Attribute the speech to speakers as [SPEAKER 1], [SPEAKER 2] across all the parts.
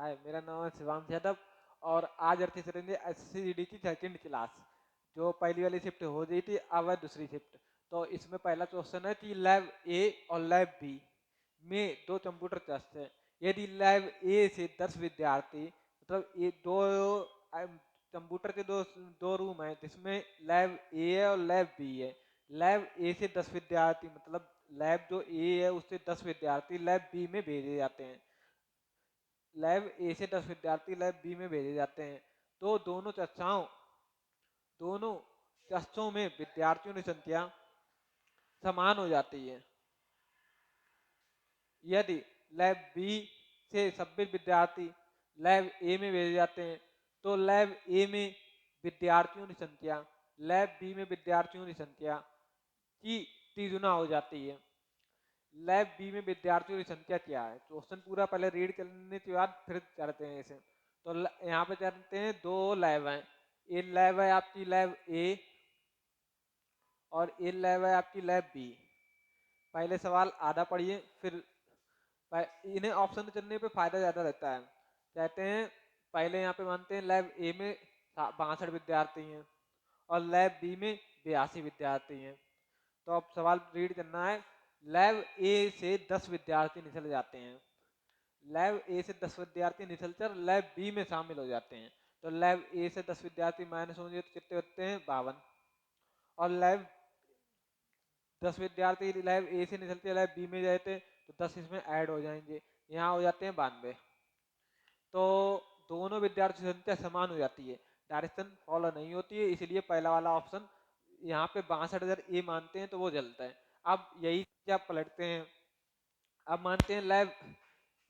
[SPEAKER 1] हाय, मेरा नाम है शिवांश यादव और आज अर्थित करेंगे एससीडी की सेकंड क्लास। जो पहली वाली शिफ्ट हो गई थी, अब है दूसरी शिफ्ट। तो इसमें पहला क्वेश्चन है कि लैब ए और लैब बी में दो कंप्यूटर टेस्ट है। यदि लैब ए से 10 विद्यार्थी, मतलब ये दो कंप्यूटर के दो दो रूम है जिसमें लैब ए है और लैब बी है। लैब ए से 10 विद्यार्थी, मतलब लैब जो ए है उससे 10 विद्यार्थी लैब बी में भेजे जाते हैं। लैब ए से 10 विद्यार्थी लैब बी में भेजे जाते हैं। तो दोनों कक्षों में विद्यार्थियों की संख्या समान हो जाती है। यदि लैब बी से 26 विद्यार्थी लैब ए में भेजे जाते हैं तो लैब ए में विद्यार्थियों की संख्या लैब बी में विद्यार्थियों की संख्या की तिगुना हो जाती है। लैब बी में विद्यार्थियों की संख्या क्या है? क्वेश्चन पूरा पहले रीड करने के बाद फिर करते हैं इसे। तो यहाँ पे करते हैं, दो लैब हैं। एक लैब है आपकी लैब ए और एक लैब है आपकी लैब बी। पहले सवाल आधा पढ़िए, फिर इन्हें ऑप्शन चुनने पे फायदा ज्यादा रहता है। कहते हैं पहले यहाँ पे मानते हैं लैब ए में 62 विद्यार्थी हैं और लैब बी में 82 विद्यार्थी हैं। तो अब सवाल रीड करना है। लैब ए से 10 विद्यार्थी निकल जाते हैं। लैब ए से 10 विद्यार्थी निकलकर लैब बी में शामिल हो जाते हैं। तो लैब ए से 10 विद्यार्थी माइनस होंगे तो कितने होते हैं? 52। और लैब 10 विद्यार्थी लैब ए से निकलते लैब बी में जाते तो 10 इसमें ऐड हो जाएंगे, यहाँ हो जाते हैं 92। तो दोनों विद्यार्थी संख्या समान हो जाती है, डायरेक्शन फॉलो नहीं होती है, इसलिए पहला वाला ऑप्शन यहाँ पे 62 अगर ए मानते हैं तो वो जलता है। अब यही क्या पलटते हैं। अब मानते हैं लैब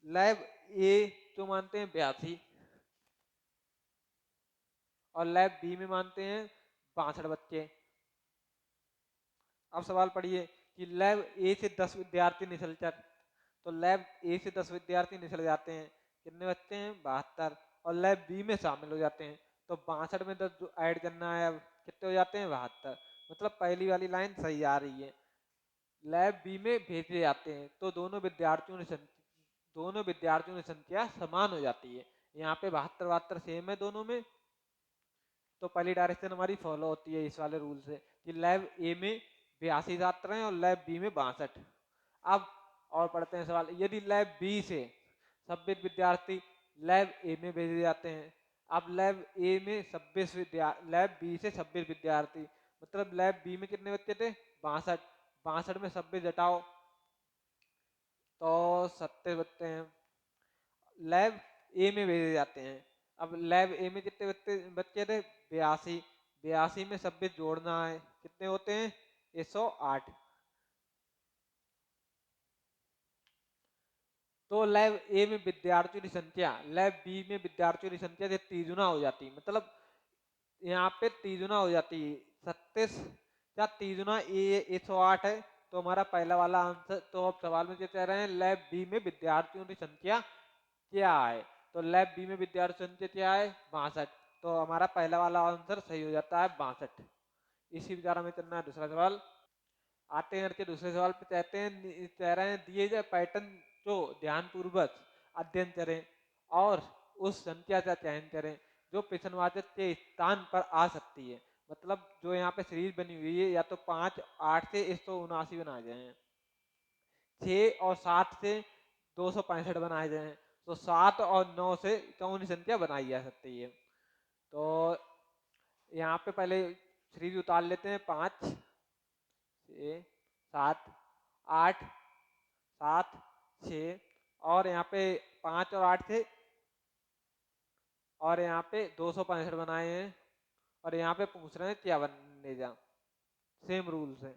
[SPEAKER 1] लैब ए तो मानते हैं 82 और लैब बी में मानते हैं 62 बच्चे। अब सवाल पढ़िए कि लैब ए से 10 विद्यार्थी निकलकर, तो लैब ए से 10 विद्यार्थी निकल जाते हैं, कितने बच्चे हैं? 72। और लैब बी में शामिल हो जाते हैं तो 62 में 10 ऐड करना है, अब कितने हो जाते हैं? 72। मतलब पहली वाली लाइन सही आ रही है। लैब बी में भेजे जाते हैं तो दोनों विद्यार्थियों की संख्या समान हो जाती है। यहाँ पे 72 72 सेम है दोनों में, तो पहली डायरेक्शन हमारी फॉलो होती है इस वाले रूल से कि लैब ए में 82 छात्र हैं और लैब बी में 62। अब और पढ़ते हैं सवाल। यदि लैब बी से 26 विद्यार्थी लैब ए में भेजे जाते हैं। अब लैब ए में 26 लैब बी से 26 विद्यार्थी, मतलब लैब बी में कितने बच्चे थे? 62। 62 में 26 घटाओ तो 70 बच्चे हैं। लैब ए में भेजे जाते हैं। अब लैब ए में कितने बच्चे थे? 82। 82 में 26 जोड़ना है, कितने होते हैं? 108। तो लैब ए में विद्यार्थियों की संख्या लैब बी में विद्यार्थियों की संख्या से तीगुना हो जाती है, मतलब यहाँ पे तीगुना हो जाती है। 37 या तीगुना ए 108 है, तो हमारा पहला वाला आंसर। तो अब सवाल में क्या कह रहे हैं? लैब बी में विद्यार्थियों की संख्या क्या है? तो लैब बी में विद्यार्थियों की संख्या क्या है? 62। तो हमारा पहला वाला आंसर सही हो जाता है 62। इसी विचार में चलना है दूसरा सवाल। आते हैं के दूसरे सवाल पे। कहते हैं, कह रहे हैं दिए गए पैटर्न को ध्यानपूर्वक अध्ययन करें और उस संख्या का चयन करें जो प्रश्नवाचक के स्थान पर आ सकती है। मतलब जो यहाँ पे सीरीज बनी हुई है, या तो 5 8 से 179 बनाए गए हैं, 6 और 7 से 265 बनाए गए हैं, तो 7 और 9 से कौन सी संख्या बनाई जा सकती है? तो यहाँ पे पहले सीरीज उतार लेते हैं। 5 6 7 8 7 6, और यहाँ पे 5 और 8 थे, और यहाँ पे 265 बनाए हैं, और यहाँ पे पूछ रहे हैं क्या बनने जा। सेम रूल्स है।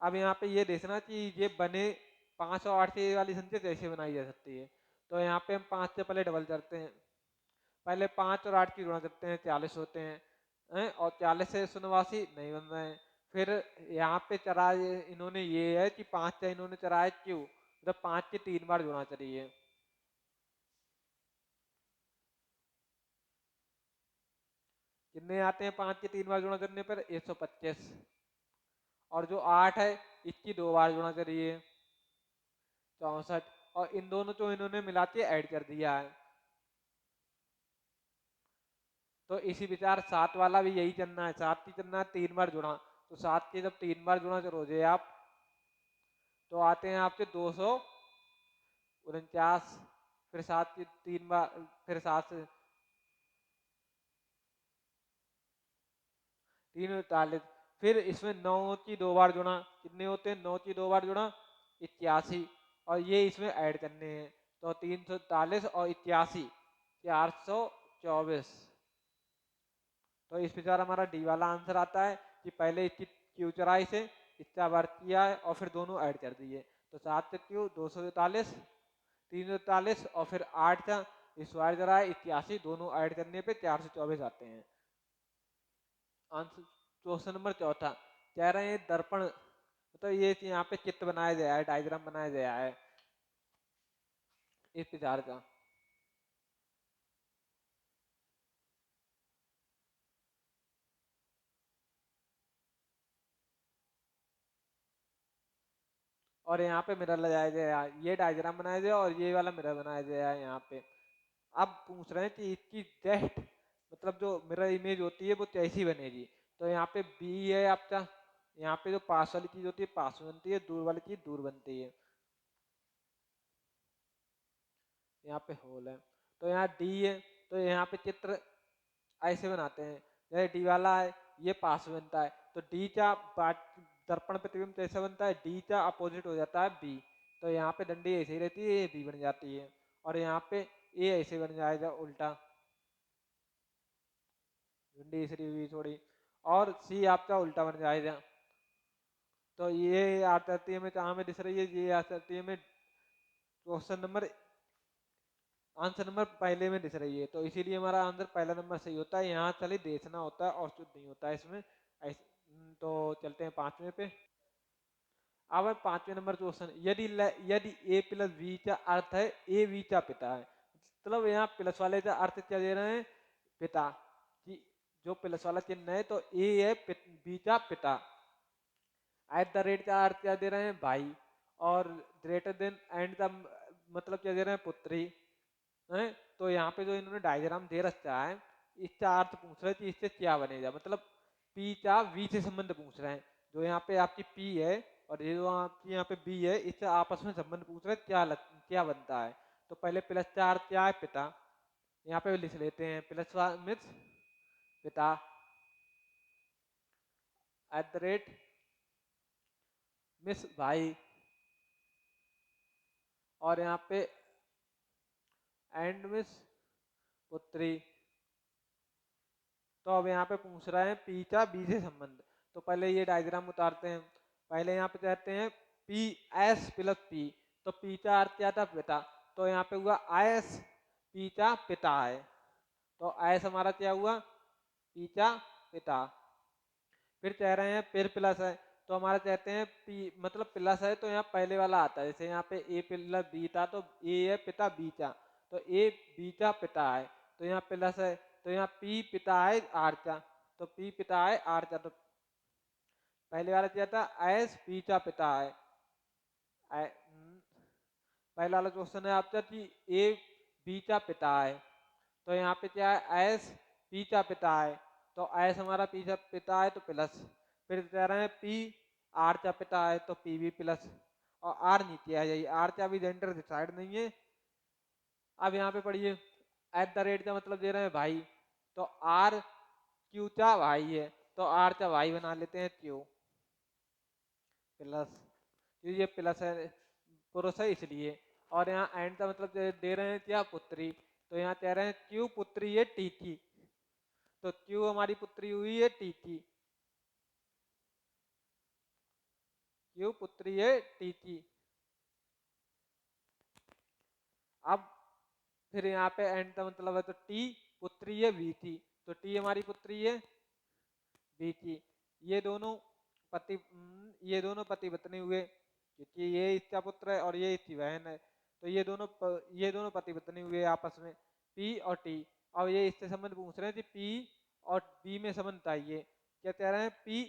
[SPEAKER 1] अब यहाँ पे ये देखना कि ये बने 5 और 8 से ये वाली संख्या कैसे बनाई जा सकती है। तो यहाँ पे हम 5 से पहले डबल करते हैं। पहले 5 और 8 की गुणा करते हैं, 40 होते हैं, और 40 से 189 नहीं बन रहे हैं। फिर यहाँ पे चरा इन्होंने ये है कि 5 से इन्होंने चरा है क्यों, मतलब 5 के 3 बार गुणा करिए। कितने आते हैं 5 के 3 बार गुणा करने पर? 125। और जो 8 है इसकी 2 बार गुणा करिए, 64। और इन दोनों को इन्होंने मिला के ऐड कर दिया है, तो इसी विचार 7 वाला भी यही चलना है, 7 ही चलना है, 3 बार जुड़ा। तो 7 के जब 3 बार जुड़ा रोजे आप, तो आते हैं आपके 249। फिर 7 की 3 बार, फिर 7 से 349। फिर इसमें 9 की 2 बार जुड़ा, कितने होते हैं 9 की 2 बार जुड़ा 81। और ये इसमें ऐड करने हैं, तो 343 और 81 424। तो इस प्रकार हमारा डी वाला आंसर आता है कि पहले इसकी क्यू चौराई से इसका वर्ग किया है और फिर दोनों ऐड कर दिए। तो 7 से क्यू 243, 343 और फिर 8 का स्क्वायर जरा 81, दोनों ऐड करने पे 424 आते हैं। आंसर क्वेश्चन नंबर चौथा कह रहे हैं दर्पण, मतलब ये यहाँ पे चित्र बनाया गया है, डायग्राम बनाया गया है इस प्रकार का। और यहाँ पे मिरर लगाया गया है, ये डायग्राम बनाया गया और ये वाला मिरर बनाया गया है यहाँ पे। अब पूछ रहे हैं कि इसकी जेस्ट मतलब जो मिरर इमेज होती है वो कैसी बनेगी। तो यहाँ पे बी है आपका, यहाँ पे जो पास वाली चीज होती है पास में बनती है, दूर वाली चीज दूर बनती है। यहाँ पे होल है, तो यहाँ डी है, तो यहाँ पे चित्र ऐसे बनाते हैं। जैसे डी वाला है ये पास में बनता है, तो डी का दर्पण प्रतिबिंब कैसे बनता है, डी का अपोजिट हो जाता है बी। तो यहाँ पे डंडी ऐसे ही रहती है, ये बी बन जाती है। और यहाँ पे ए ऐसे बन जाएगा उल्टा, डंडी ऐसे हुई थोड़ी। और सी आपका उल्टा बन जाएगा। तो ये आकृति में कहाँ में दिख रही है, ये आकृति में क्वेश्चन नंबर आंसर नंबर पहले में दिख रही है। तो इसीलिए हमारा आंसर पहला नंबर सही होता है, यहाँ चलिए देखना होता है और शुद्ध नहीं होता है इसमें। तो चलते हैं पांचवें पे। अब है पांचवें नंबर क्वेश्चन, यदि ए प्लस बी का अर्थ है ए बी का पिता है, मतलब यहाँ प्लस वाले का अर्थ क्या दे रहे हैं, पिता। कि जो प्लस वाला चिन्ह है तो ए है बी का पिता। एट द रेट का अर्थ क्या दे रहे हैं, भाई। और ग्रेटर देन एंड का मतलब क्या दे रहे हैं, पुत्री है। तो यहाँ पे जो इन्होंने डायग्राम दे रखा है, इसका अर्थ पूछ रहे हैं कि इससे क्या बनेगा, मतलब पी का वी से संबंध पूछ रहे हैं। जो यहाँ पे आपकी पी है और ये जो आपकी यहाँ पे बी है, इससे आपस में संबंध पूछ रहे हैं क्या बनता है। तो पहले प्लस का अर्थ क्या है, पिता। यहाँ पे लिख लेते हैं प्लस मीन्स पिता, एट द रेट मिस भाई, और यहाँ पे एंड मिस पुत्री। तो अब यहाँ पे पूछ रहे हैं पी का बी से संबंध। तो पहले ये डायग्राम उतारते हैं। पहले यहाँ पे कहते हैं पी एस प्लस पी, तो पी का अर्थ क्या था, पिता। तो यहाँ पे हुआ एस, पी का पिता है। तो एस हमारा क्या हुआ, पी का पिता। फिर कह रहे हैं फिर प्लस है, तो हमारा कहते हैं पी मतलब प्लस है, तो यहाँ पहले वाला आता है। जैसे यहाँ पे ए प्लस बी था, तो ए है पिता बी का, तो ए बी का पिता है। तो यहाँ प्लस है, तो यहाँ पी पिता है आर का, तो पी पिता है आर का। तो पहले वाला क्या था, एस पी का पिता है। पहला वाला क्वेश्चन है आपका कि ए बी का पिता है, तो यहाँ पे क्या है, एस पी का पिता है। तो एस हमारा पी का पिता है तो प्लस। फिर कह रहे हैं पी आर का पिता है, तो पी भी प्लस। और आर नीचे आ जाइए, आर का भी जेंडर डिसाइड नहीं है। अब यहाँ पे पढ़िए, एट द रेट का मतलब दे रहे हैं भाई, तो आर क्यू का भाई है, तो आर का भाई बना लेते हैं क्यू प्लस, ये प्लस है पुरुष है इसलिए। और यहाँ एंड का मतलब दे रहे हैं क्या, पुत्री। तो यहाँ कह रहे हैं क्यू पुत्री है टी की, तो क्यू हमारी पुत्री हुई है टी की, क्यू पुत्री है टी की। अब फिर यहाँ पे एंड का मतलब है, तो टी पुत्री है वी की, तो टी हमारी पुत्री है वी की। ये दोनों ये दोनों पति पत्नी हुए, क्योंकि ये इसका पुत्र है और ये इसकी बहन है। तो ये दोनों पति पत्नी हुए आपस में, पी और टी। और ये इससे संबंध पूछ रहे हैं कि पी और बी में संबंध चाहिए। क्या कह रहे हैं, पी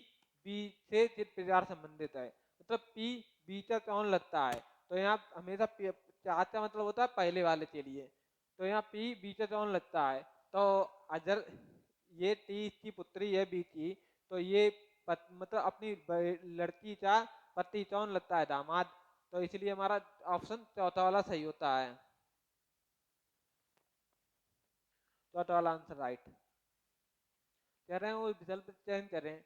[SPEAKER 1] बी से चित प्रकार संबंधित है, मतलब पी बी का कौन लगता है। तो यहाँ हमेशा चाचा मतलब होता है पहले वाले के लिए, तो यहाँ पी बी का कौन लगता है, तो अजर ये टी इसकी पुत्री है बी की, तो ये मतलब अपनी लड़की चा पति चौन लगता है दामाद, तो इसलिए हमारा ऑप्शन चौथा वाला सही होता है, चौथा वाला आंसर राइट। कह रहे हैं वो विकल्प चयन करें,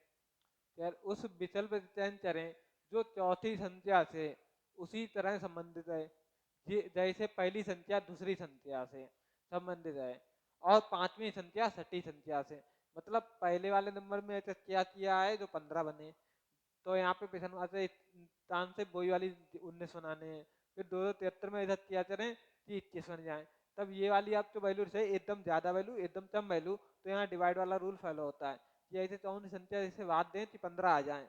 [SPEAKER 1] यार उस विकल्प चयन करें जो चौथी संख्या से उसी तरह संबंधित है जैसे पहली संख्या दूसरी संख्या से संबंधित है और पांचवी संख्या छठी संख्या से। मतलब पहले वाले नंबर में ऐसा क्या किया है जो 15 बने, तो यहाँ पे प्रश्न से तान से वही वाली 19 बनाने हैं। फिर 273 में ऐसा क्या करें कि 21 बन जाए। तब ये वाली आपको वैल्यू से एकदम ज्यादा वैल्यू एकदम कम वैल्यू, तो यहाँ डिवाइड वाला रूल फॉलो होता है कि ऐसे चौन संख्या जैसे बात दें कि 15 आ जाए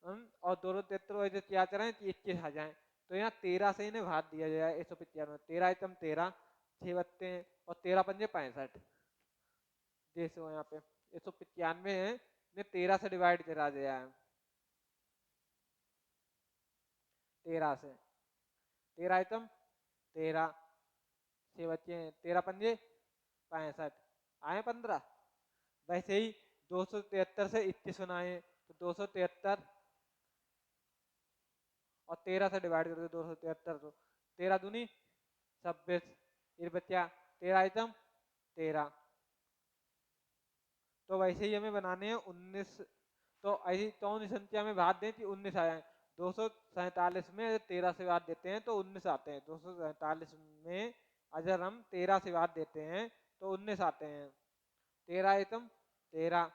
[SPEAKER 1] और 273 ऐसे क्या करें कि 21 आ जाए, तो यहाँ 13 से इन्हें भाग दिया जाए 195, 13 एकदम 13 छह बत्ते हैं और 13 पंजे 65, जैसे हो यहाँ पे 195 है ने 13 से डिवाइड करा दिया है, 13 से 13 आइटम 13 छह बच्चे हैं 13 पंजे 65 आए 15। वैसे ही 273 से 21 बनाए तो 273 और 13 से डिवाइड कर दो 273 को, 13 दूनी 26 ये बच्चा 13 आइटम 13। तो वैसे ही हमें बनाने हैं 19, तो ऐसी कौन संख्या में भाग दें कि 19 आ जाए। 247 में 13 से भाग देते हैं तो 19 आते हैं, 247 में अगर हम 13 से भाग देते हैं तो 19 आते हैं, 13 आइटम 13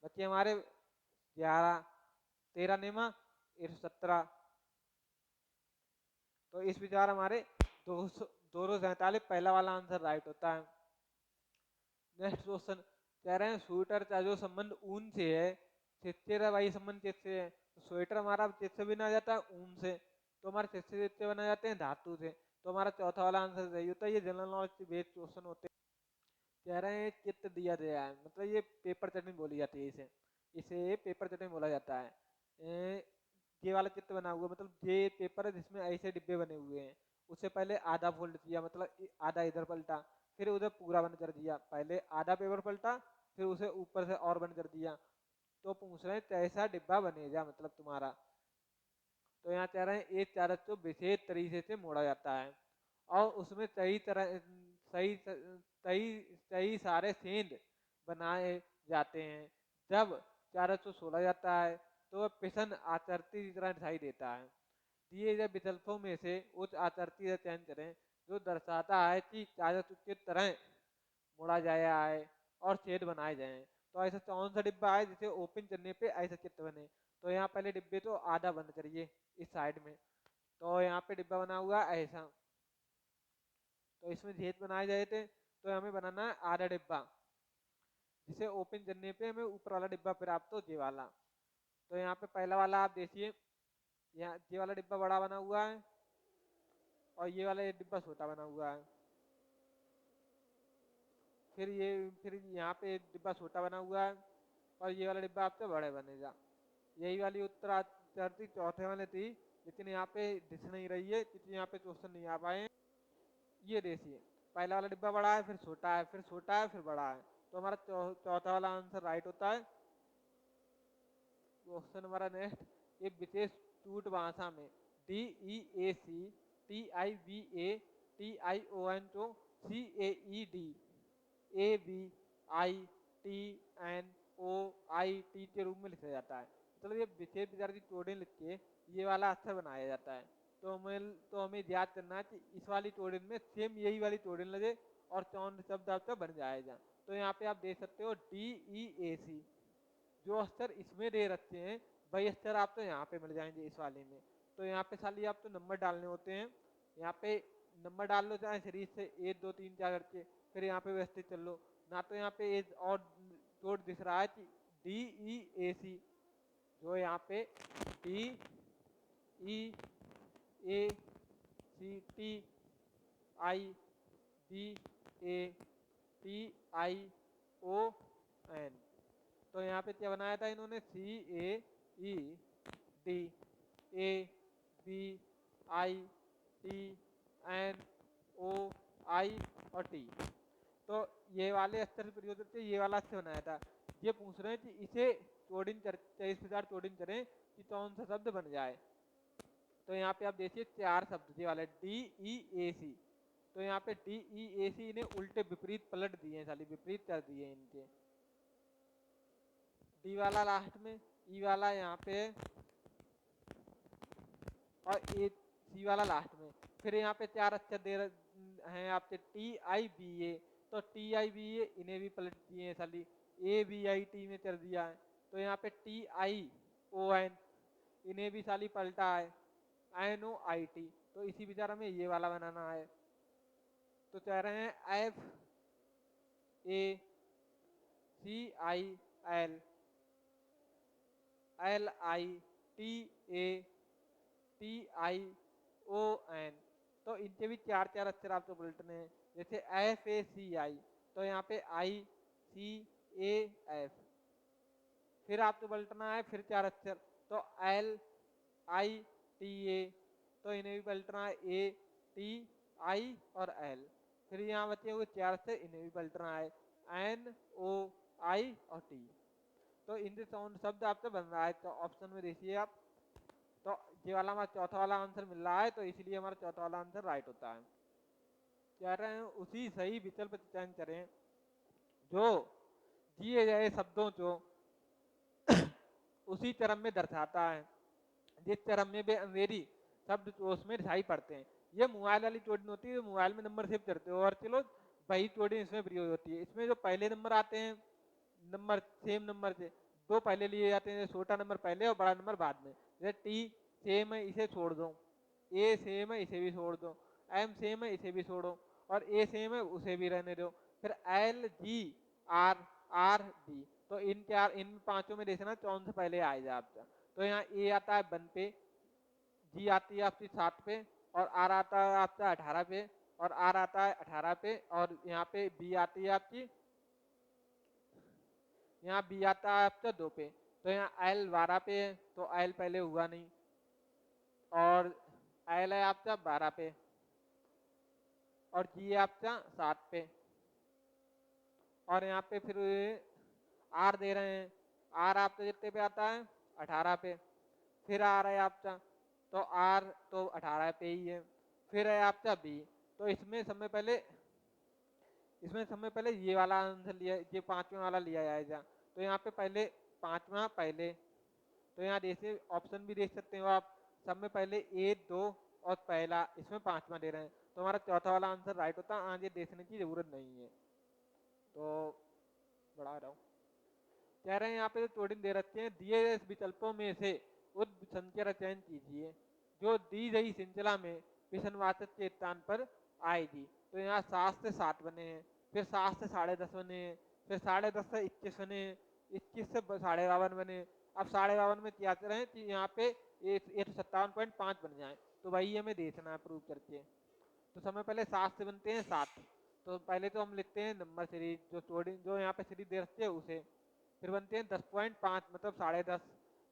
[SPEAKER 1] बच्चे हमारे 11, 13 नेमा 117। तो इस विचार हमारे 247 पहला वाला आंसर राइट होता है। नेक्स्ट क्वेश्चन कह रहे हैं स्वेटर का जो संबंध ऊन से है चित्तेरा वही संबंध किससे है, तो स्वेटर हमारा किससे बना जाता है ऊन से, तो हमारे किससे बना जाते हैं धातु से, तो हमारा चौथा वाला आंसर सही होता है। ये जनरल नॉलेज बेस्ड क्वेश्चन होते हैं। कह रहे हैं चित्र दिया गया है, मतलब ये पेपर चटनी बोली जाती है इसे, इसे पेपर चटनी बोला जाता है। ये वाला चित्र बना हुआ मतलब ये पेपर है जिसमें ऐसे डिब्बे बने हुए हैं, उससे पहले आधा फोल्ड किया मतलब आधा इधर पलटा, फिर उधर पूरा बंद कर दिया, पहले आधा पेपर पलटा फिर उसे ऊपर से और बंद कर दिया, तो पूछ रहे हैं कैसा डिब्बा बनेगा मतलब तुम्हारा। तो यहाँ कह रहे हैं एक कागज को विशेष तरीके से मोड़ा जाता है और उसमें कई तरह सही सही सही सारे सेंध बनाए जाते हैं। जब कागज को सोला जाता है तो वह पिसन आकृति की तरह दिखाई देता है। दिए गए विकल्पों में से उस आकृति का चयन करें जो दर्शाता है कि कागज किस तरह मोड़ा जाया है और छेद बनाए जाए। तो ऐसा कौन सा डिब्बा है जिसे ओपन करने पे ऐसा चित्र बने, तो यहाँ पहले डिब्बे तो आधा बंद करिए इस साइड में, तो यहाँ पे डिब्बा बना हुआ ऐसा, तो इसमें छेद बनाए गए थे तो हमें बनाना है आधा डिब्बा जिसे ओपन करने पे हमें ऊपर वाला डिब्बा प्राप्त हो ये वाला। तो यहाँ पे पहला वाला आप देखिए, यहाँ ये वाला डिब्बा बड़ा बना हुआ है और ये वाला डिब्बा छोटा बना हुआ है, फिर यहाँ पे डिब्बा छोटा बना हुआ है और ये वाला डिब्बा आपसे बड़े बनेगा। यही वाली उत्तराधिकारी चौथे वाले थी लेकिन यहाँ पे दिख नहीं रही है क्योंकि यहाँ पे क्वेश्चन नहीं आ पाए। ये देखिए पहला वाला डिब्बा बड़ा है फिर छोटा है फिर छोटा है फिर बड़ा है, तो हमारा चौथा वाला आंसर राइट होता है। क्वेश्चन हमारा नेक्स्ट, एक विशेष टूट भाषा में DEAC TIVA TION को CAED ABITNOIT के रूप में लिखा जाता है। मतलब ये विशेष प्रकार की कोडें लिख के ये वाला अक्षर बनाया जाता है। तो हमें याद करना है कि इस वाली टोडन में सेम यही वाली टोडन लगे और चौन शब्द आपका बन जाएगा। तो यहाँ पे आप देख सकते हो DEAC, जो अक्षर इसमें दे रखे हैं वही अक्षर आपको यहाँ पे मिल जाएंगे इस वाले में। तो यहाँ पे खाली आपको नंबर डालने होते हैं, यहाँ पे नंबर डाल लो चाहे सीरीज से 1 2 3 4 करके, फिर यहाँ पे व्यवस्थित चल लो ना। तो यहाँ पे एक और कोड दिख रहा है कि DEAC, जो यहाँ पे DEACTIVATION, तो यहाँ पे क्या बनाया था इन्होंने CAEDABITNOI और T। तो ये वाले अक्षर से प्रयोग करके ये वाला अक्षर बनाया था। ये पूछ रहे हैं कि इसे चौड़िन इस प्रकार चौड़िन करें कि कौन सा शब्द बन जाए। तो यहाँ पे आप देखिए 4 शब्द ये वाले DEAC। तो यहाँ पे DEAC इन्हें उल्टे विपरीत पलट दिए हैं, साली विपरीत कर दिए इनके। डी वाला लास्ट में, ई वाला यहाँ पे, और ए सी वाला लास्ट में। फिर यहाँ पे 4 अक्षर दे हैं आपके TIBA। तो TIBA इन्हें भी पलट दिए हैं साली, ABIT में कर दिया है। तो यहाँ पे TION इन्हें भी साली पलटा है NOIT। तो इसी विचार हमें ये वाला बनाना है। तो कह रहे हैं FACILLITATION। तो इनके भी 4 अक्षर आपको पलटने हैं। जैसे FACI, तो यहाँ पे ICAF। फिर आपको पलटना है फिर 4 अक्षर, तो LITA। तो इन्हें भी पलटना है ATI और L। फिर यहाँ बचे हुए 4 अक्षर, इन्हें भी पलटना है NOI और T। तो इनसे साउंड शब्द आपसे बन रहा है। तो ऑप्शन में देखिए आप, तो ये वाला हमारा चौथा वाला आंसर मिल रहा है, तो इसलिए हमारा चौथा वाला आंसर राइट होता है। कह रहे हैं उसी सही विकल्प चयन करें जो दिए गए शब्दों को उसी क्रम में दर्शाता है जिस क्रम में वे अंग्रेजी शब्द उसमें दिखाई पड़ते हैं। ये मोबाइल वाली कोडिंग होती है, मोबाइल में नंबर सेव करते हो, और चलो वही कोडिंग इसमें प्रयोग होती है। इसमें जो पहले नंबर आते हैं, नंबर सेम नंबर से दो पहले लिए जाते हैं, छोटा नंबर पहले और बड़ा नंबर बाद में। जैसे टी सेम है, इसे छोड़ दो, ए सेम है, इसे भी छोड़ दो, एम सेम है, इसे भी छोड़ो, और ए सेम है, उसे भी रहने दो। फिर L G R R D. तो इन पांचों में देखना कौन सा पहले आएगा आपका। तो यहाँ ए आता है 1 पे, जी आती है आपकी 7 पे, और आर आता है आपका 18 पे, और आर आता है 18 पे, और यहाँ पे बी आती है आपकी, यहाँ बी आता है आपका 2 पे। तो यहाँ एल 12 पे है, तो एल पहले हुआ नहीं, और एल है आपका 12 पे, और जी है आपका 7 पे, और यहाँ पे फिर आर दे रहे हैं। आर आपका कितने पे आता है 18 पे। फिर आ रहा है आपका, तो आर तो 18 पे ही है। फिर है आपका बी। तो इसमें समय पहले ये वाला आंसर लिया, ये 5वें वाला लिया जाएगा। तो यहाँ पे पहले 5वां पहले, तो यहाँ जैसे ऑप्शन भी देख सकते हो आप, सब में पहले ए 2 और पहला, इसमें 5वां दे रहे हैं। तो हमारा चौथा वाला आंसर राइट होता है, आगे देखने की जरूरत नहीं है। तो बढ़ा रहा हूँ। कह रहे हैं यहाँ पे जो कोडिंग दे रखे हैं, दिए गए विकल्पों में से उस संख्या का चयन कीजिए जो दी गई श्रृंखला में विषमवाचक के स्थान पर आएगी। तो यहाँ 7 से 7 बने हैं, फिर 7 से 10.5 बने हैं, फिर 10.5 से 21 बने हैं, 21 से 52.5 बने। अब 52.5 में क्या कर रहे हैं कि यहाँ पे 157.5 बन जाए, तो वही हमें देखना है प्रूव करके। तो समय पहले 7 से बनते हैं 7। तो पहले तो हम लिखते हैं नंबर सीरीज, जो यहाँ पे सीरीज दे रखते हैं उसे। फिर बनते हैं 10.5 मतलब 10.5।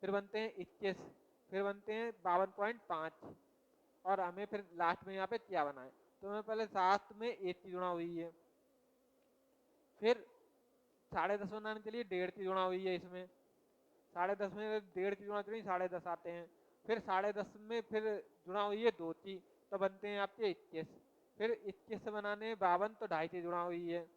[SPEAKER 1] फिर बनते हैं 21। फिर बनते हैं 52.5, और हमें फिर लास्ट में यहाँ पे क्या बना है। तो हमें पहले 7 में 1 की जुड़ा हुई है, फिर 10.5 बनाने के लिए 1.5 की जुड़ा हुई है इसमें, 10.5 में 1.5 की जुड़ा करें 10.5 आते हैं। फिर 10.5 में फिर जुड़ा हुई है 2 की, तो बनते हैं आपके 21। फिर 21 से बनाने 52, तो 2.5 की जुड़ा हुई है।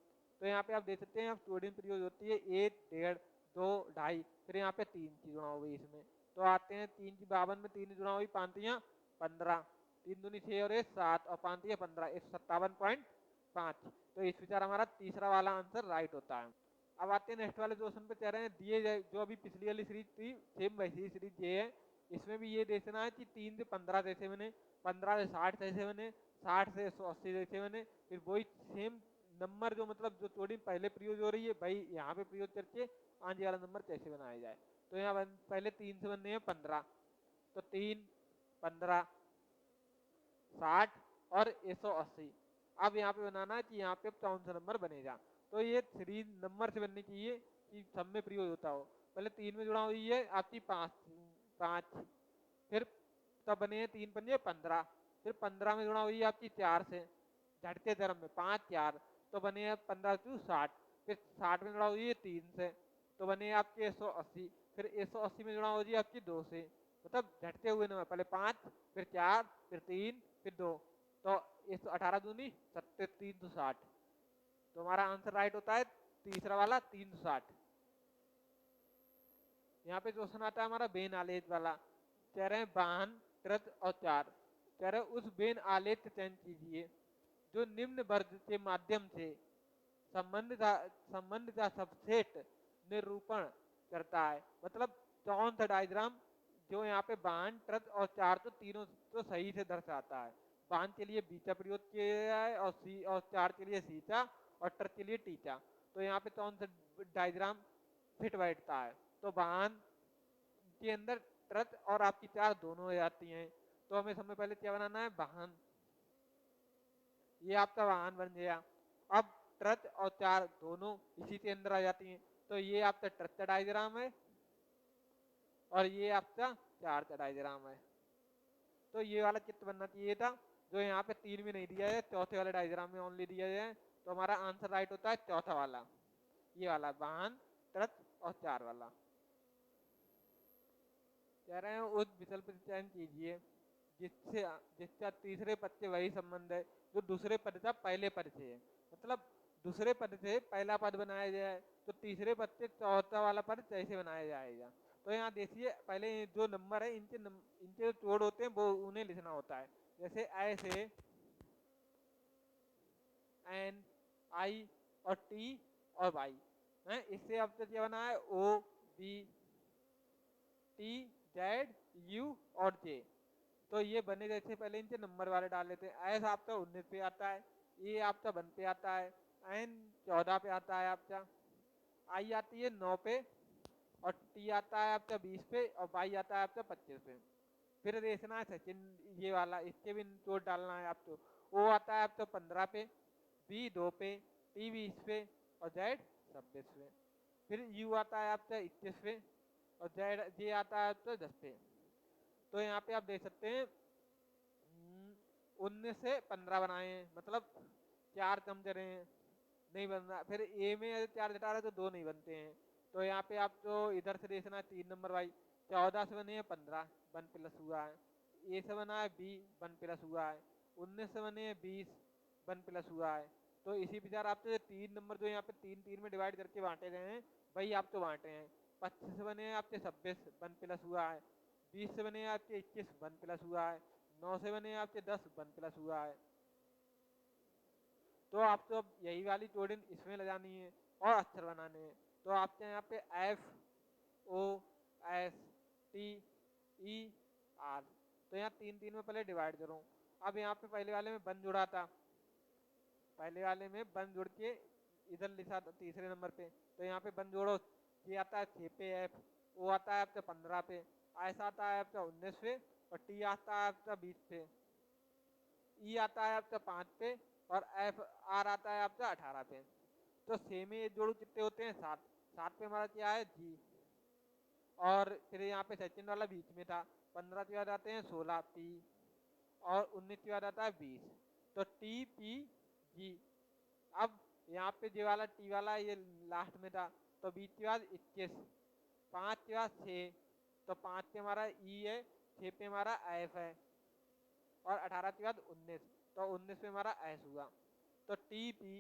[SPEAKER 1] तो यहाँ पे आप देख सकते हैं आप कोडिंग प्रयोग होती है 1, 1.5, 2, 2.5, फिर यहाँ पे 3 की जुड़ा हुई इसमें। तो आते हैं 3 की 52 में 3 की जुड़ा हुई 5 या 15, 3 दूनी 6 और 1 7, और 5 या 15, 157.5। तो इस विचार हमारा तीसरा वाला आंसर राइट होता है। अब आते हैं नेक्स्ट वाले क्वेश्चन पे। कह रहे हैं दिए गए, जो अभी पिछली वाली सीरीज थी सेम वैसी सीरीज ये है, इसमें भी ये देखना है कि 3 से 15 कैसे बने, 15 से 60 कैसे बने, 60 से 180 कैसे बने। फिर वही सेम नंबर जो मतलब जो कोडिंग पहले प्रयोग हो रही है भाई यहाँ पे प्रयोग करके आगे वाला नंबर कैसे बनाया जाए। तो यहाँ पहले 3 से बनने हैं 15, तो 3, 15, 60 और 180। अब यहाँ पे बनाना है कि यहाँ पे कौन सा नंबर बनेगा। तो ये 3 नंबर से बननी चाहिए कि सब में प्रयोग होता हो। पहले 3 में जुड़ा हुई है आपकी 5, फिर तब बने हैं 3 पंजे 15, फिर 15 में जुड़ा हुई है आपकी 4 से, झटके धर्म में 5, 4, तो बने 15×2 = 60, फिर 60 में गुणा होगी 3 से तो बने आपके 180, फिर 180 में गुणा होगी आपकी 2 से, मतलब घटते हुए नंबर, पहले 5 फिर 4 फिर 3 फिर 2, तो 118 दूनी 70, 360। तो हमारा आंसर राइट होता है तीसरा वाला 360। यहाँ पे क्वेश्चन आता है हमारा बेन आलेख वाला, कह रहे हैं वाहन, ट्रक और चार, कह रहे हैं उस बेन आलेख का चयन कीजिए जो निम्न वर्ग के माध्यम से संबंध का सबसेट निरूपण करता है। मतलब कौन सा डायग्राम जो यहाँ पे वाहन, ट्रक और चार तो तीनों तो सही से दर्शाता है। वाहन के लिए बीचा प्रयोग किया है और चार के लिए सीचा और ट्रक के लिए टीचा। तो यहाँ पे कौन सा डायग्राम फिट बैठता है, तो वाहन के अंदर ट्रक और आपकी चार दोनों हो जाती हैं। तो हमें सबसे पहले क्या बनाना है, वाहन, ये आपका वाहन बन गया। अब ट्रक और चार दोनों इसी के अंदर आ जाती हैं, तो ये आपका ट्रक का डायग्राम है और ये आपका चार का डायग्राम है। तो ये वाला चित्र बनना चाहिए था, जो यहाँ पे 3 में नहीं दिया है, चौथे वाले डायग्राम में ओनली दिया है। तो हमारा आंसर राइट होता है चौथा वाला, ये वाला वाहन, ट्रक और चार वाला। कह रहे हैं उस विकल्प का चयन कीजिए जिससे जिसका तीसरे पद से वही संबंध है जो दूसरे पद का पहले पद से है। मतलब दूसरे पद से पहला पद बनाया जाए तो तीसरे पद से चौथा वाला पद कैसे बनाया जाएगा। तो यहाँ देखिए पहले जो नंबर है इनके जो जोड़ होते हैं वो उन्हें लिखना होता है। जैसे ऐसे एन, आई और टी और वाई है, इससे अब तक क्या बना है, O B T Z U और जे। तो ये बने जैसे पहले इनके नंबर वाले डाल लेते हैं। एस आपका 19 पे आता है, ए आपका 1 पे आता है, एन 14 पे आता है आपका, आई आती है 9 पे और टी आता है आपका 20 पे और वाई आता है आपका 25 पे। फिर देखना है सेकंड ये वाला, इसके भी चोट डालना है आपको। ओ आता है आपका 15 पे, बी 2 पे, टी 20 पे और जेड 26 पे। फिर यू आता है आपका 21 पे और जेड जे आता है आपका 10 पे। तो यहाँ पे आप देख सकते हैं 19 से 15 बनाए हैं, मतलब 4 कम करे हैं, नहीं बन रहा। फिर ए में अगर 4 घटा रहे तो 2 नहीं बनते हैं। तो यहाँ पे आपको इधर से देखना है 3 नंबर वाई, 14 से बने हैं 15, 1 प्लस हुआ है। ए से बना है बी, 1 प्लस हुआ है। 19 से बने हैं 20, 1 प्लस हुआ है। तो इसी प्रकार आपके 3 नंबर जो यहाँ पे 3 में डिवाइड करके बांटे गए हैं वही आपको बांटे हैं। 25 से बने हैं आपके 26, 1 प्लस हुआ है। 20 से बने हैं आपके 21, 1 प्लस हुआ है। 9 से बने हैं आपके 10, 1 प्लस हुआ है। तो आपको अब यही वाली कोडिंग इसमें लगानी है और अक्षर बनाने हैं। तो आपके यहाँ पे F O S T E R, तो यहाँ 3 में पहले डिवाइड करूँ। अब यहाँ पे पहले वाले में बन जुड़ा था, पहले वाले में बन जुड़ के इधर लिखा था तीसरे नंबर पे। तो यहाँ पे बन जोड़ो, ये आता है 6 पे, एफ ओ आता है आपका 15 पे, एस आता है आपका 19 पे और टी आता है आपका 20 पे, ई आता है आपका 5 पे और एफ आर आता है आपका 18 पे। तो सेम ही जोड़ू कितने होते हैं, 7। 7 पे हमारा क्या है, जी। और फिर यहाँ पे सेकंड वाला बीच में था, 15 के बाद आते हैं 16 पी और 19 के बाद आता है 20, तो टी पी जी। अब यहाँ पे जो वाला टी वाला ये लास्ट में था, तो 20 के बाद 21, 5 के बाद 6, तो 5 पे हमारा ई है, 6 पे हमारा एफ है और 18 के बाद 19, तो 19 पे हमारा एस हुआ। तो T P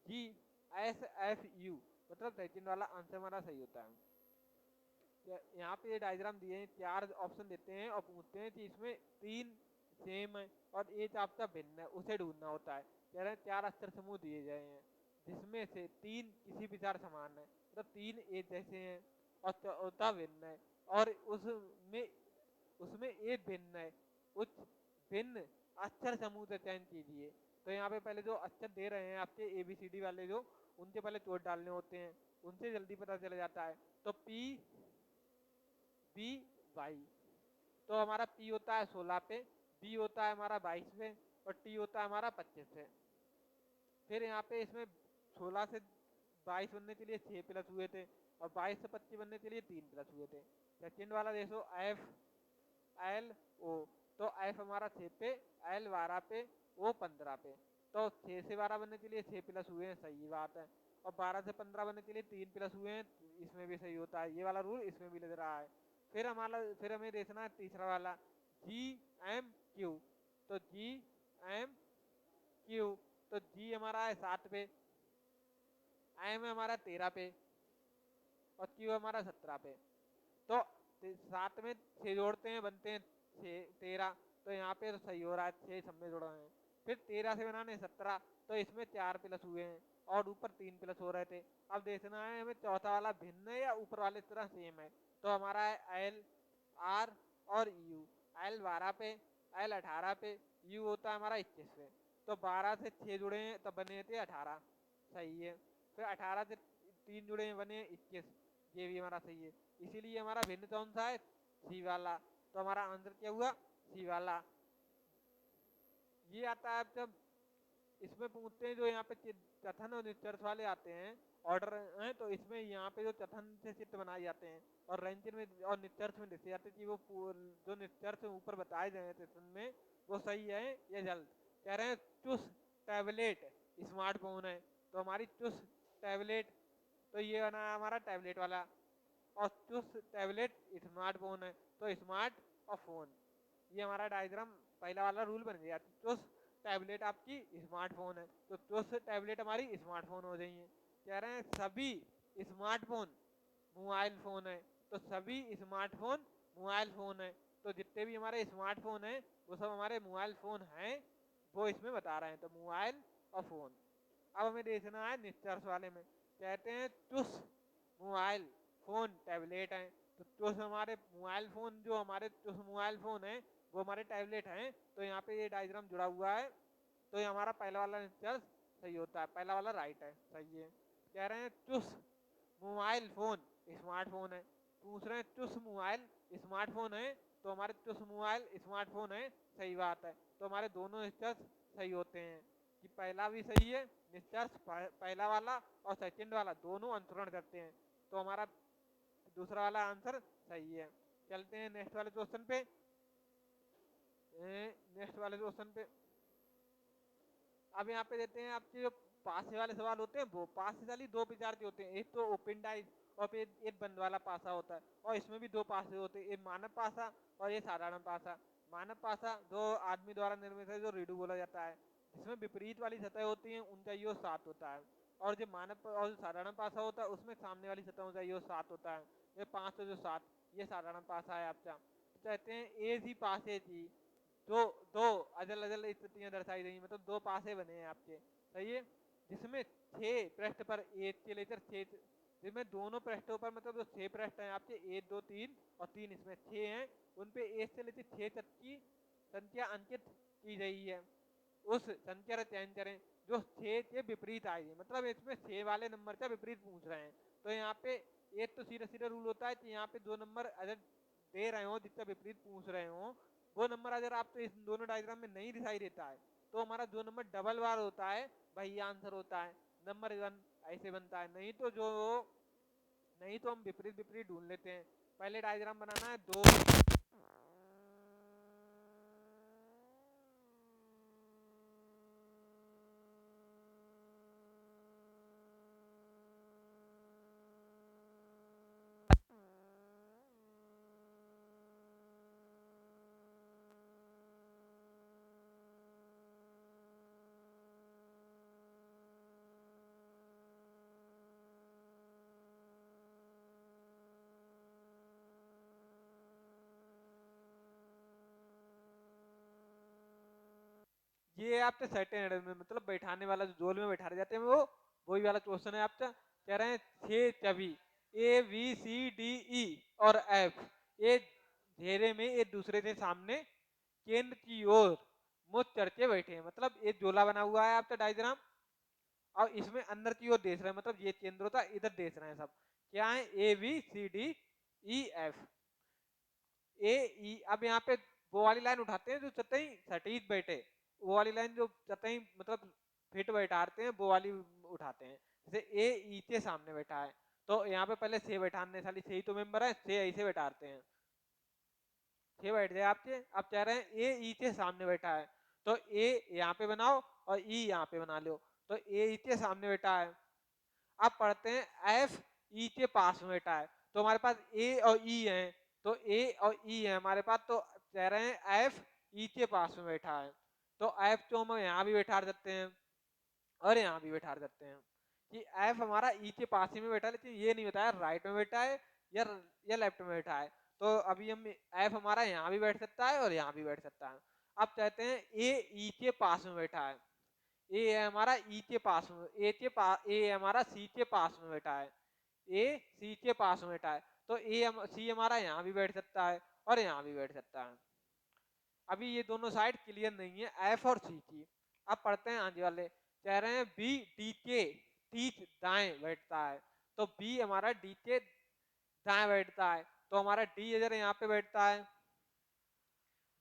[SPEAKER 1] G S F you, मतलब सेकंड वाला आंसर हमारा सही होता है। यहाँ पे ये डायग्राम दिए हैं, 4 ऑप्शन देते हैं और पूछते हैं कि इसमें 3 सेम है और एक आपका भिन्न है, उसे ढूंढना होता है। कह रहे हैं 4 अक्षर समूह दिए गए हैं जिसमें से 3 किसी विचार समान है, मतलब 3 एक जैसे हैं और चौथा भिन्न है और उसमें एक भिन्न है। उस भिन्न अक्षर समूह का चयन कीजिए। तो यहाँ पे पहले जो अक्षर दे रहे हैं आपके ABCD वाले, जो उनके पहले चोट डालने होते हैं, उनसे जल्दी पता चल जाता है। तो पी बी वाई, तो हमारा पी होता है 16 पे, बी होता है हमारा 22 पे और टी होता है हमारा 25 पे। फिर यहाँ पे इसमें 16 से 22 बनने के लिए 6 प्लस हुए थे और 22 से 25 बनने के लिए 3 प्लस हुए थे। सेकेंड वाला देखो एफ एल ओ, तो एफ हमारा 6 पे, एल 12 पे, ओ 15 पे। तो 6 से 12 बनने के लिए 6 प्लस हुए हैं, सही बात है। और 12 से 15 बनने के लिए 3 प्लस हुए हैं, इसमें भी सही होता है। ये वाला रूल इसमें भी लग रहा है। फिर हमें देखना है तीसरा वाला जी एम क्यू। तो जी एम क्यू, तो जी हमारा है 7 पे, एम हमारा 13 पे और क्यू हमारा 17 पे। तो 7 में 6 जोड़ते हैं, बनते हैं 13। तो यहाँ पे तो सही हो रहा है, 6 सब में जोड़ रहे हैं। फिर 13 से बनाने 17, तो इसमें 4 प्लस हुए हैं और ऊपर 3 प्लस हो रहे थे। अब देखना है हमें चौथा वाला भिन्न है या ऊपर वाले तरह सेम है। तो हमारा है एल आर और यू। एल 12 पे, एल 18 पे, यू होता है हमारा 21 पे। तो 12 से 6 जुड़े हैं तब बने थे 18, सही है। फिर 18 से 3 जुड़े हैं बने 21, ये भी हमारा सही है। इसीलिए हमारा भिन्न कौन सा है, सी वाला। तो हमारा आंसर क्या हुआ, सी वाला। ये आता है जब इसमें पूछते हैं जो यहाँ पे कथन और निष्कर्ष वाले आते हैं ऑर्डर है, तो इसमें यहाँ पे जो कथन से चित्र बनाए जाते हैं और रैंचर में और निष्कर्ष में लिखे जाते हैं कि वो जो निष्कर्ष ऊपर बताए गए थे में वो सही है या जल्द। कह रहे हैं चुस टैबलेट स्मार्टफोन है, तो हमारी चुस टैबलेट, तो ये बना हमारा टैबलेट वाला। और चुस टैबलेट स्मार्टफोन है, तो स्मार्ट और फोन, ये हमारा डायग्राम पहला वाला रूल बन गया। चुस टैबलेट आपकी स्मार्टफोन है, तो चुस टैबलेट हमारी स्मार्टफोन हो गई है। कह रहे हैं सभी स्मार्टफोन मोबाइल फोन है, तो सभी स्मार्टफोन मोबाइल फोन है। तो जितने भी हमारे स्मार्टफोन है वो सब हमारे मोबाइल फोन हैं, वो इसमें बता रहे हैं। तो मोबाइल और फोन। अब हमें देखना है निष्कर्ष वाले में, कहते हैं चुस मोबाइल फोन टैबलेट है, तो चुस हमारे मोबाइल फोन, जो हमारे चुस मोबाइल फोन है वो हमारे टैबलेट हैं। तो यहाँ पे ये डायग्राम जुड़ा हुआ है, तो ये हमारा पहला वाला निष्कर्ष सही होता है, पहला वाला राइट है, सही है। कह रहे हैं चुस मोबाइल फोन स्मार्टफोन है, पूछ रहे हैं चुस मोबाइल स्मार्टफोन है, तो हमारे चुस मोबाइल स्मार्टफोन है, सही बात है। तो हमारे दोनों निष्कर्ष सही होते हैं कि पहला भी सही है निष्कर्ष, पहला वाला और सेकंड वाला दोनों अनुसरण करते हैं। तो हमारा दूसरा वाला आंसर सही है। चलते हैं नेक्स्ट वाले क्वेश्चन पे। नेक्स्ट वाले क्वेश्चन पे अब यहाँ पे देते हैं आपके जो पासे वाले सवाल होते हैं, वो पासे वाली दो प्रकार के होते हैं, एक तो ओपन डाइज और फिर एक बंद वाला पासा होता है। और इसमें भी दो पासे होते हैं, एक मानव पासा और ये साधारण पासा। मानव पासा दो आदमी द्वारा निर्मित है, जो रीडू बोला जाता है, जिसमें विपरीत वाली सतह होती है उनका योग 7 होता है। और जो मानव और साधारण पासा होता है उसमें सामने वाली सतहों का योग 7 होता है। ये 5 और जो 7, ये साधारण पासा है आपका। कहते हैं ए जी पासे जी, दो दो अजल अजल स्थितियां दर्शाई गई, मतलब दो पासे बने हैं आपके, सही है। जिसमें 6 पृष्ठ पर एक के लेकर 6, जिसमें दोनों पृष्ठों पर मतलब जो 6 पृष्ठ हैं आपके 1 2 3 और 3 इसमें 6 हैं, उन पे 1 से लेकर 6 तक की संख्या अंकित की गई है। उस संख्या का चयन करें जो 6 के विपरीत आएगी, मतलब इसमें 6 वाले नंबर का विपरीत पूछ रहे हैं। तो यहाँ पे एक तो सीधा सीधा रूल होता है कि यहाँ पे दो नंबर अगर दे रहे हो जिसका विपरीत पूछ रहे हो, वो नंबर अगर आपको इस दोनों डायग्राम में नहीं दिखाई देता है तो हमारा जो नंबर डबल बार होता है वही आंसर होता है, नंबर 1 ऐसे बनता है। नहीं तो हम विपरीत विपरीत ढूंढ लेते हैं। पहले डायग्राम बनाना है 2, ये आपके सर्टेन में मतलब बैठाने वाला जो जोल में बैठा जाते हैं वो वही वाला क्वेश्चन है आपका। कह रहे हैं 6 छवि ए बी सी डी ई और एफ, ये घेरे में एक दूसरे के सामने केंद्र की ओर मुझ चढ़के बैठे हैं, मतलब एक जोला बना हुआ है आपका डायग्राम और इसमें अंदर की ओर देख रहे हैं, मतलब ये केंद्र होता है, इधर देख रहे हैं सब। क्या है A B C D E F, A E. अब यहाँ पे वो वाली लाइन उठाते हैं जो सतही सटीक बैठे, वो वाली लाइन जो सतही मतलब फिट बैठाते हैं वो वाली उठाते हैं। जैसे ए ई के सामने बैठा है, तो यहाँ पे पहले से बैठाने साली से ही तो मेंबर है, से ऐसे बैठाते हैं, से बैठ गए आपके। अब कह रहे हैं ए ई के सामने बैठा है, तो ए यहाँ पे बनाओ और ई यहाँ पे बना लो, तो ए के सामने बैठा है। अब पढ़ते हैं एफ ई के पास में बैठा है, तो हमारे पास ए और ई है, तो ए और ई है हमारे पास, तो कह रहे हैं एफ ई के पास में बैठा है, तो एफ तो हम यहाँ भी बैठा सकते हैं और यहाँ भी बैठा सकते हैं कि एफ हमारा ई के पास ही में बैठा है, लेकिन ये नहीं बताया राइट में बैठा है या लेफ्ट में बैठा है। तो अभी हम एफ हमारा यहाँ भी बैठ सकता है और यहाँ भी बैठ सकता है। अब कहते हैं ए ई के पास में बैठा है, ए है हमारा ई के पास में, ए हमारा सी के पास में बैठा है, ए सी के पास में बैठा है, तो सी हमारा यहाँ भी बैठ सकता है और यहाँ भी बैठ सकता है। अभी ये दोनों साइड क्लियर नहीं है एफ और सी की। अब पढ़ते हैं आगे वाले, कह रहे हैं बी डी के ठीक दाएं बैठता है, तो बी हमारा डी के दाएं बैठता है, तो हमारा डी अगर यहाँ पे बैठता है,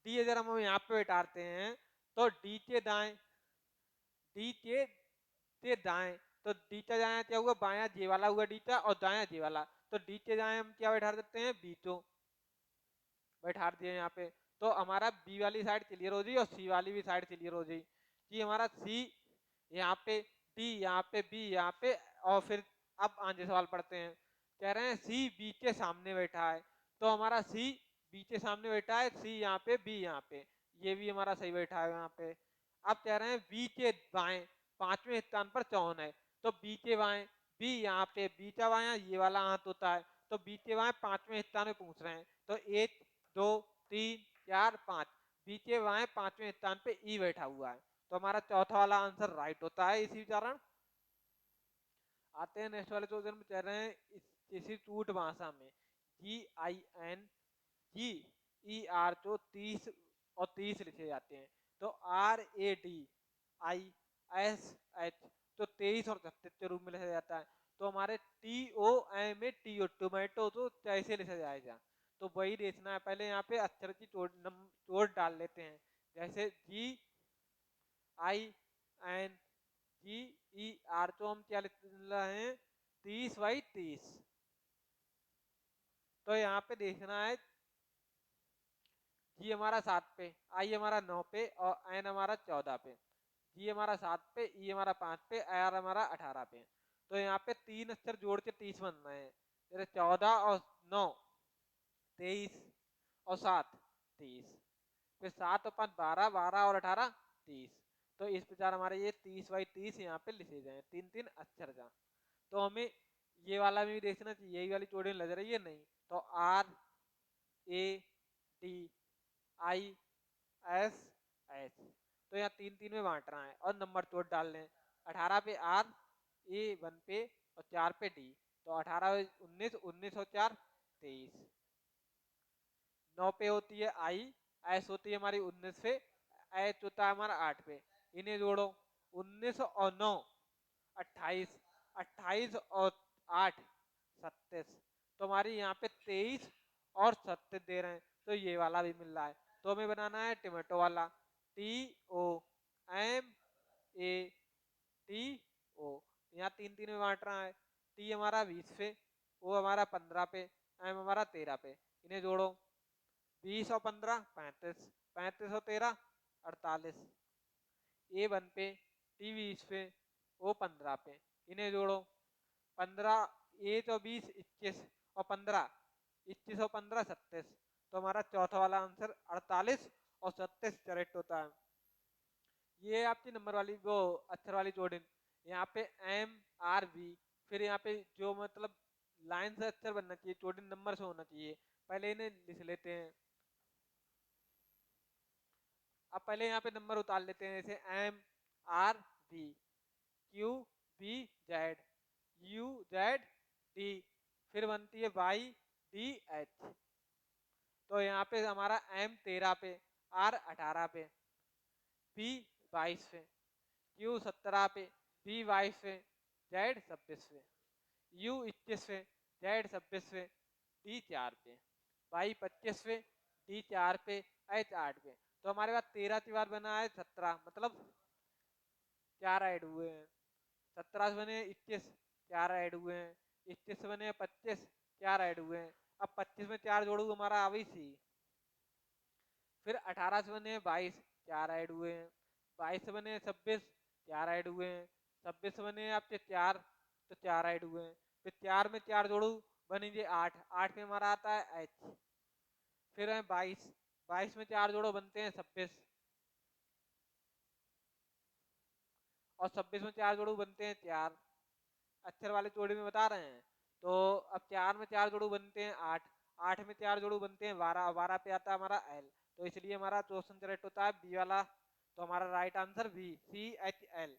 [SPEAKER 1] डी अगर हम यहाँ पे बैठाते हैं, तो डी के दाएं, डी के दाएं, तो डी के दाएं क्या हुआ, बायां जे वाला हुआ डी का और दायां जे वाला, तो डी के दाएं हम क्या बैठा सकते हैं, बी तो बैठा दिए यहाँ पे, तो हमारा बी वाली साइड क्लियर हो जाएगी और सी वाली भी साइड क्लियर हो जाएगी कि हमारा सी यहाँ पे, डी यहाँ पे, बी यहाँ पे, और फिर अब आगे सवाल पढ़ते हैं, कह रहे हैं सी बी के सामने बैठा है, तो हमारा सी बी के सामने बैठा है, सी यहाँ पे, बी यहाँ पे, ये भी हमारा सही बैठा है यहाँ पे। अब कह रहे हैं बी के बाएं पांचवें स्थान पर चौन है, तो बी के बाएं, बी यहाँ पे, बी का बायां ये वाला हाथ होता है, तो बी के बाएं पांचवें स्थान में पूछ रहे हैं, तो एक दो तीन चार पांच, बी के बाएं पांचवें स्थान पे ई बैठा हुआ है, तो हमारा चौथा वाला आंसर राइट होता है इसी कारण। आते हैं नेक्स्ट वाले क्वेश्चन में, कह रहे हैं इसी टूट भाषा में GIN GER तो 30 और 30 लिखे जाते हैं, तो RADISH तो 23 और 36 के रूप में लिखा जाता है, तो हमारे TOMATO टोमेटो तो कैसे लिखा जाएगा, तो वही देखना है। पहले यहाँ पे अक्षर की चोट डाल लेते हैं, जैसे GINGER, तो हम क्या लिख रहे हैं, 30/30, तो यहाँ पे देखना है जी हमारा 7 पे, आई हमारा 9 पे और एन हमारा 14 पे, जी हमारा 7 पे, ई हमारा 5 पे, आर हमारा 18 पे, तो यहाँ पे 3 अक्षर जोड़ के 30 बन रहे हैं, जैसे 14 और 9 23 और 7 30, फिर 7 और 5 12, 12 और 18 30, तो इस प्रकार हमारे ये 30/30 यहाँ पे लिखे गए 3-3 अक्षर का। तो हमें ये वाला भी देखना चाहिए, यही वाली जोड़े लग रही है नहीं, तो RADISH, तो यहाँ 3-3 में बांट रहा है और नंबर चोट डाल लें, 18 पे आर, ए 1 पे और 4 पे डी, तो 18 19, 19 और 4 23, 9 पे होती है आई, एस होती है हमारी 19 पे, एच होता है हमारा 8 पे, इन्हें जोड़ो 19 और 9 28, 28 और 8 37, तो हमारी यहाँ पे 23 और 37 दे रहे हैं, तो ये वाला भी मिल रहा है, तो हमें बनाना है टोमेटो वाला, TOMATO, यहाँ 3-3 में बांट रहा है, टी हमारा 20 पे, ओ हमारा 15 पे, एम हमारा 13 पे, इन्हें जोड़ो 20 और 15 35, 35 और 13 48, ए 1 पे, टी 20 पे, ओ 15 पे, इन्हें जोड़ो 15 ए तो 20 21 और 15 21 और 15 37, तो हमारा चौथा वाला आंसर 48 और 37 करेक्ट होता है। ये आपकी नंबर वाली वो अक्षर वाली जोड़िन, यहाँ पे MRV, फिर यहाँ पे जो मतलब लाइन से अक्षर बनना चाहिए, जोड़िन नंबर से होना चाहिए, पहले इन्हें लिख लेते हैं। अब पहले यहाँ पे नंबर उतार लेते हैं, जैसे MRV QBZ UZD, फिर बनती है YDH, तो यहाँ पे हमारा M 13 पे, R 18 पे, P 22 पे, Q 17 पे, P 22 पे, Z 26 पे, U 21 पे, Z 26 पे, D 4 पे, Y 25 पे, D 4 पे, H 8 पे, तो हमारे पास 13 की बार बना है 17, मतलब 4 ऐड हुए हैं, 17 से बने 21 4 ऐड हुए हैं, 21 से बने 25 4 ऐड हुए हैं, अब 25 में 4 जोड़ू हमारा अभी सी, फिर 18 से बने 22 4 ऐड हुए हैं, 22 से बने 26 4 ऐड हुए हैं, 26 बने आपके 4, तो 4 ऐड हुए हैं, फिर 4 में 4 जोड़ू बनेंगे 8, 8 में हमारा आता है एच, फिर है 22, 22 में 4 जोड़ो बनते हैं 26, और 26 में 4 जोड़ू बनते हैं 4, अक्षर वाले जोड़े में बता रहे हैं। तो अब 4 में 4 जोड़ू बनते हैं 8, 8 में 4 जोड़ू बनते हैं 12, 12 पे आता है हमारा एल, तो इसलिए हमारा क्वेश्चन करेक्ट होता है बी वाला। तो हमारा right answer B, C H L.